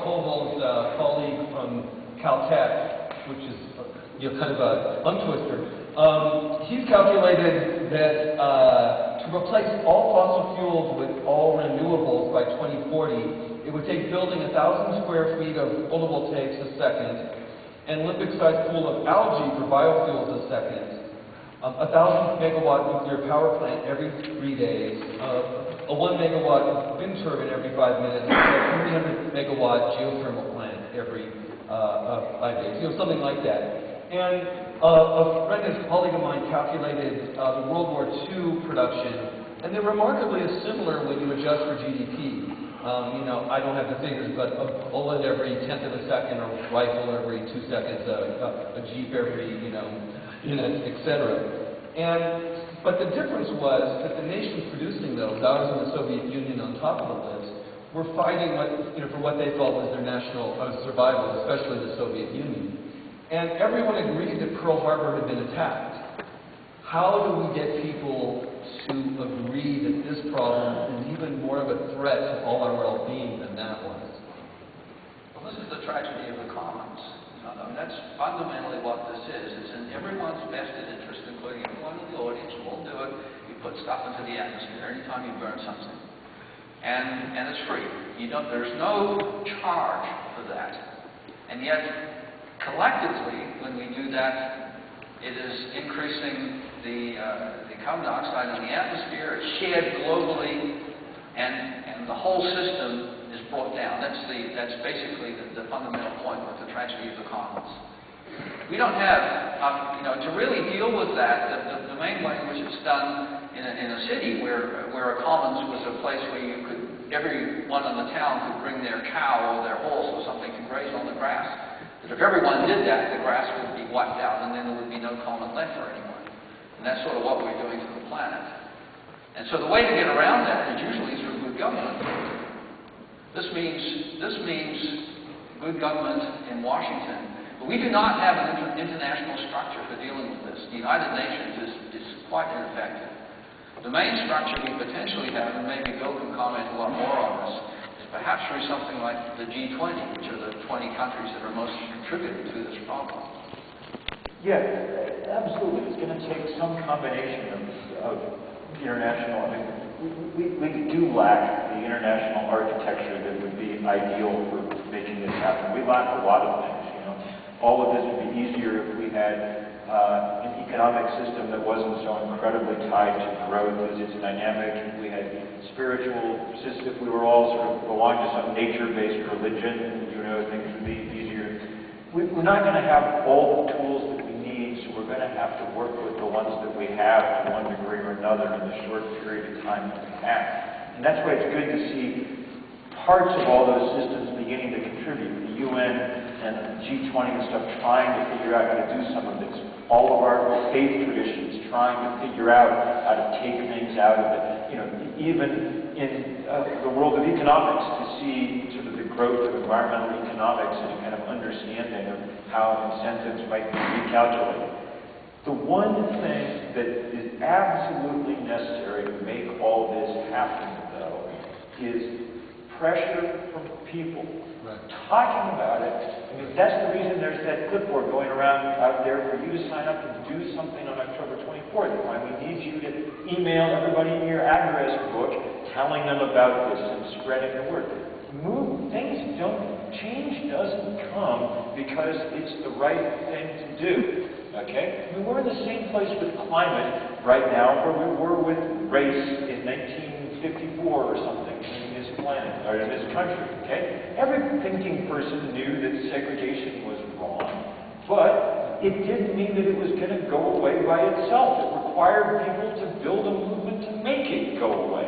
Koval's colleague from Caltech, which is kind of a tongue twister. He's calculated that to replace all fossil fuels with all renewables by 2040, it would take building 1,000 square feet of photovoltaics a second, an Olympic-sized pool of algae for biofuels a second, a 1,000 megawatt nuclear power plant every 3 days, a 1 megawatt wind turbine every 5 minutes, and a 300 megawatt geothermal plant every 5 days, something like that. And a friend and colleague of mine calculated the World War II production, and they're remarkably similar when you adjust for GDP. I don't have the figures, but a bullet every 1/10 of a second, a rifle every 2 seconds, a Jeep every, etc. But the difference was that the nations producing those, ours and the Soviet Union on top of the list, were fighting for what they thought was their national survival, especially the Soviet Union. And everyone agreed that Pearl Harbor had been attacked. How do we get people to agree that this problem is even more of a threat to all our well-being than that was? Well, this is the tragedy of the commons. That's fundamentally what this is. It's in everyone's vested interest, including everyone in the audience. You won't do it. You put stuff into the atmosphere anytime you burn something. And it's free. There's no charge for that. And yet, collectively, when we do that, it is increasing the carbon dioxide in the atmosphere. It's shared globally, and the whole system is brought down. That's basically the fundamental point of the tragedy of the commons. We don't have, to really deal with that, the main way in which it's done in a city where a commons was a place where everyone in the town could bring their cow or their horse or something to graze on the grass. That if everyone did that, the grass would be wiped out, and then there would be no common left for anyone. And that's sort of what we're doing to the planet. And so the way to get around that is usually through good government. This means good government in Washington. But we do not have an international structure for dealing with this. The United Nations is quite ineffective. The main structure we potentially have, and maybe Bill can comment a lot more on this, perhaps through something like the G20, which are the 20 countries that are most contributing to this problem. Yeah, absolutely. It's going to take some combination of international. We do lack the international architecture that would be ideal for making this happen. We lack a lot of things. All of this would be easier if we had an economic system that wasn't so incredibly tied to growth as it's dynamic. We had spiritual system. If we were all sort of belong to some nature-based religion, things would be easier. We're not going to have all the tools that we need, so we're going to have to work with the ones that we have to one degree or another in the short period of time that we have. And that's why it's good to see parts of all those systems beginning to contribute. The UN and G20 and stuff trying to figure out how to do some of this. All of our faith traditions trying to figure out how to take things out of it. Even in the world of economics, to see sort of the growth of environmental economics and a kind of understanding of how incentives might be recalculated. The one thing that is absolutely necessary to make all this happen, though, is pressure from people. Right. Talking about it. That's the reason there's that clipboard going around out there for you to sign up and do something on October 24th. Why we need you to email everybody in your address book telling them about this and spreading the word. Change doesn't come because it's the right thing to do. Okay? We're in the same place with climate right now where we were with race in 1954 or something in this planet, or in this country. Okay? Every thinking person knew that segregation was wrong, but it didn't mean that it was going to go away by itself. It required people to build a movement to make it go away.